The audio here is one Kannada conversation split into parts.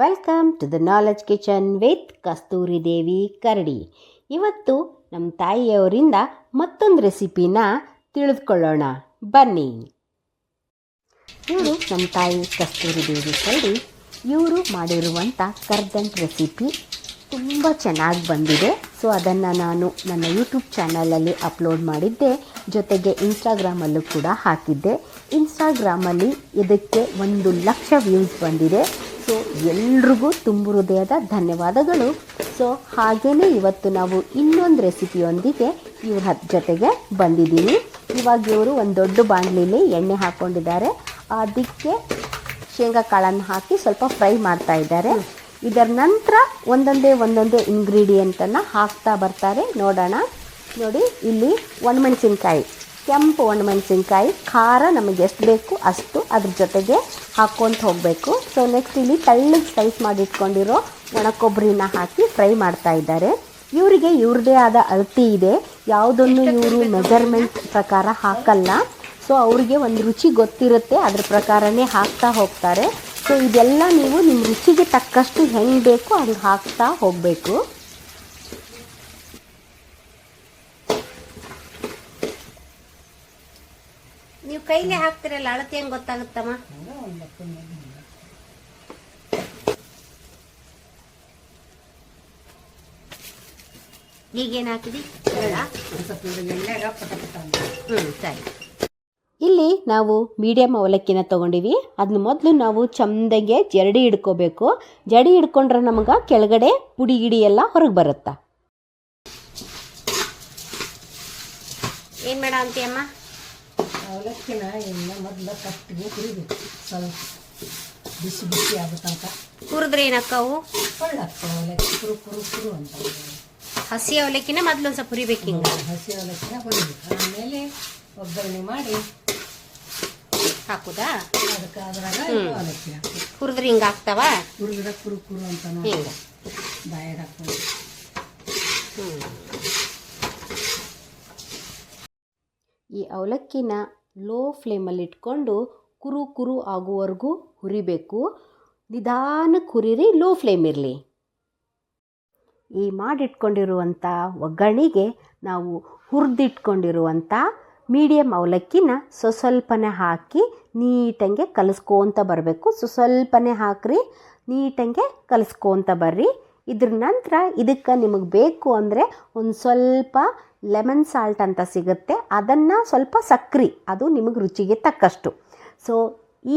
Welcome to the knowledge kitchen with Kasturi Devi Karadi. ಇವತ್ತು ನಮ್ಮ ತಾಯಿಯವರಿಂದ ಮತ್ತೊಂದು ರೆಸಿಪಿನ ತಿಳಿದುಕೊಳ್ಳೋಣ ಬನ್ನಿ. ಇವರು ನಮ್ಮ ತಾಯಿ ಕಸ್ತೂರಿ ದೇವಿ ಕರಡಿ. ಇವರು ಮಾಡಿರುವಂಥ ಕರ್ದಂಟು ರೆಸಿಪಿ ತುಂಬ ಚೆನ್ನಾಗಿ ಬಂದಿದೆ. ಸೊ ಅದನ್ನು ನಾನು ನನ್ನ ಯೂಟ್ಯೂಬ್ ಚಾನಲಲ್ಲಿ ಅಪ್ಲೋಡ್ ಮಾಡಿದ್ದೆ, ಜೊತೆಗೆ ಇನ್ಸ್ಟಾಗ್ರಾಮಲ್ಲೂ ಕೂಡ ಹಾಕಿದ್ದೆ. ಇನ್ಸ್ಟಾಗ್ರಾಮಲ್ಲಿ ಇದಕ್ಕೆ 1,00,000 ವ್ಯೂಸ್ ಬಂದಿದೆ. ಸೊ ಎಲ್ರಿಗೂ ತುಂಬ ಹೃದಯದ ಧನ್ಯವಾದಗಳು. ಸೊ ಹಾಗೆಯೇ ಇವತ್ತು ನಾವು ಇನ್ನೊಂದು ರೆಸಿಪಿಯೊಂದಿಗೆ ಇವ್ರ ಜೊತೆಗೆ ಬಂದಿದ್ದೀನಿ. ಇವಾಗ ಇವರು ಒಂದು ದೊಡ್ಡ ಬಾಣಲಿಲಿ ಎಣ್ಣೆ ಹಾಕ್ಕೊಂಡಿದ್ದಾರೆ. ಅದಕ್ಕೆ ಶೇಂಗಾ ಕಾಳನ್ನು ಹಾಕಿ ಸ್ವಲ್ಪ ಫ್ರೈ ಮಾಡ್ತಾ ಇದ್ದಾರೆ. ಇದರ ನಂತರ ಒಂದೊಂದೇ ಇಂಗ್ರೀಡಿಯೆಂಟನ್ನು ಹಾಕ್ತಾ ಬರ್ತಾರೆ. ನೋಡೋಣ. ನೋಡಿ, ಇಲ್ಲಿ ಒಣಮೆಣಸಿನ್ಕಾಯಿ, ಕೆಂಪು ಒಣಮೆಣಸಿನ್ಕಾಯಿ, ಖಾರ ನಮಗೆ ಎಷ್ಟು ಬೇಕು ಅಷ್ಟು ಅದ್ರ ಜೊತೆಗೆ ಹಾಕ್ಕೊಂತ ಹೋಗಬೇಕು. ಸೊ ನೆಕ್ಸ್ಟ್ ಇಲ್ಲಿ ತೆಳ್ಳಗೆ ಸ್ಲೈಸ್ ಮಾಡಿ ಇಟ್ಕೊಂಡಿರೋ ಒಣ ಕೊಬ್ಬರಿನ ಹಾಕಿ ಫ್ರೈ ಮಾಡ್ತಾ ಇದ್ದಾರೆ. ಇವರಿಗೆ ಇವ್ರದ್ದೇ ಆದ ಅಳತೆ ಇದೆ, ಯಾವುದನ್ನು ಇವರು ಮೆಜರ್ಮೆಂಟ್ ಪ್ರಕಾರ ಹಾಕಲ್ಲ. ಸೊ ಅವರಿಗೆ ಒಂದು ರುಚಿ ಗೊತ್ತಿರುತ್ತೆ, ಅದ್ರ ಪ್ರಕಾರನೇ ಹಾಕ್ತಾ ಹೋಗ್ತಾರೆ. ಸೊ ಇದೆಲ್ಲ ನೀವು ನಿಮ್ಮ ರುಚಿಗೆ ತಕ್ಕಷ್ಟು ಹೆಂಗೆ ಬೇಕೋ ಅದು ಹಾಕ್ತಾ ಹೋಗಬೇಕು. ನೀವು ಕೈಲೇ ಹಾಕ್ತಿರಲ್ಲ, ಅಳತೆ ಹೆಂಗೆ ಗೊತ್ತಾಗುತ್ತಮ್ಮ? ಈಗೇನು ಹಾಕಿದಿ? ಸರಿ. ಇಲ್ಲಿ ನಾವು ಮೀಡಿಯಮ್ ಅವಲಕ್ಕಿನ ತೊಗೊಂಡಿವಿ. ಅದನ್ನ ಮೊದಲು ನಾವು ಚಂದಗೆ ಜರಡಿ ಹಿಡ್ಕೋಬೇಕು. ಜಡಿ ಹಿಡ್ಕೊಂಡ್ರೆ ನಮಗೆ ಕೆಳಗಡೆ ಪುಡಿ ಗಿಡಿ ಎಲ್ಲ ಹೊರಗೆ ಬರುತ್ತಾ. ಏನು ಮೇಡ ಅಂತೀಯಮ್ಮ? ಅವಲಕ್ಕಿನ ಇನ್ನು ಮೊದಲು ಕಟ್ಟಿಗೆ ಹುರಿಬೇಕು. ಸ್ವಲ್ಪ ಬಿಸಿ ಬಿಸಿ ಆಗುತ್ತಂತ ಹುರಿದ್ರೆ ಏನಕ್ಕವು ಒಳ್ಳಾಗ್ತವೆ. ಅವಲಕ್ಕಿ ಕುರು ಕುರು ಕುರು ಅಂತ. ಹಸಿ ಅವಲಕ್ಕಿನ ಮೊದಲು ಒಂದು ಸ್ವಲ್ಪ ಹುರಿಬೇಕು. ಹಿಂಗೆ ಹಸಿ ಅವಲಕ್ಕಿನ ಹುರಿಬೇಕು. ಆಮೇಲೆ ಒಗ್ಗರಣೆ ಮಾಡಿ ಹಾಕುದಾ? ಅದಕ್ಕೆ ಅದ್ರಾಗ ಅವಲಕ್ಕಿ ಹಾಕಿ ಹುರಿದ್ರೆ ಹಿಂಗೆ ಆಗ್ತಾವ. ಹುರಿದ್ರೆ ಕುರು ಕುರು ಅಂತ ಹಿಂಗೆ ಬಾಯಾಗ ಹಾಕೊಂಡು. ಈ ಅವಲಕ್ಕಿನ ಲೋ ಫ್ಲೇಮಲ್ಲಿ ಇಟ್ಕೊಂಡು ಕುರು ಕುರು ಆಗುವವರೆಗೂ ಹುರಿಬೇಕು. ನಿಧಾನಕ್ಕೆ ಹುರಿರಿ, ಲೋ ಫ್ಲೇಮ್ ಇರಲಿ. ಈ ಮಾಡಿಟ್ಕೊಂಡಿರುವಂಥ ಒಗ್ಗರಣೆಗೆ ನಾವು ಹುರಿದಿಟ್ಕೊಂಡಿರುವಂಥ ಮೀಡಿಯಮ್ ಅವಲಕ್ಕಿನ ಸ್ವಲ್ಪನೇ ಹಾಕಿ ನೀಟಂಗೆ ಕಲಿಸ್ಕೊತ ಬರಬೇಕು. ಸ್ವಲ್ಪನೇ ಹಾಕ್ರಿ, ನೀಟಂಗೆ ಕಲಿಸ್ಕೊತ ಬರ್ರಿ. ಇದ್ರ ನಂತರ ಇದಕ್ಕೆ ನಿಮಗೆ ಬೇಕು ಅಂದರೆ ಒಂದು ಸ್ವಲ್ಪ ಲೆಮನ್ ಸಾಲ್ಟ್ ಅಂತ ಸಿಗುತ್ತೆ, ಅದನ್ನು ಸ್ವಲ್ಪ ಸಕ್ಕರೆ, ಅದು ನಿಮಗೆ ರುಚಿಗೆ ತಕ್ಕಷ್ಟು. ಸೊ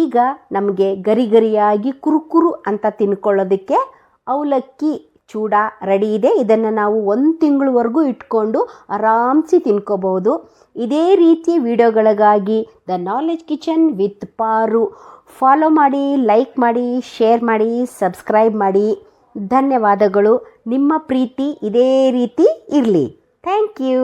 ಈಗ ನಮಗೆ ಗರಿ ಗರಿಯಾಗಿ ಕುರುಕುರು ಅಂತ ತಿನ್ಕೊಳ್ಳೋದಕ್ಕೆ ಅವಲಕ್ಕಿ ಚೂಡ ರೆಡಿ ಇದೆ. ಇದನ್ನು ನಾವು 1 ತಿಂಗಳವರೆಗೂ ಇಟ್ಕೊಂಡು ಆರಾಮ್ಸಿ ತಿನ್ಕೋಬಹುದು. ಇದೇ ರೀತಿ ವಿಡಿಯೋಗಳಿಗಾಗಿ The knowledge kitchen with Paru follow ಮಾಡಿ, ಲೈಕ್ ಮಾಡಿ, ಶೇರ್ ಮಾಡಿ, ಸಬ್ಸ್ಕ್ರೈಬ್ ಮಾಡಿ. ಧನ್ಯವಾದಗಳು. ನಿಮ್ಮ ಪ್ರೀತಿ ಇದೇ ರೀತಿ ಇರಲಿ. Thank you.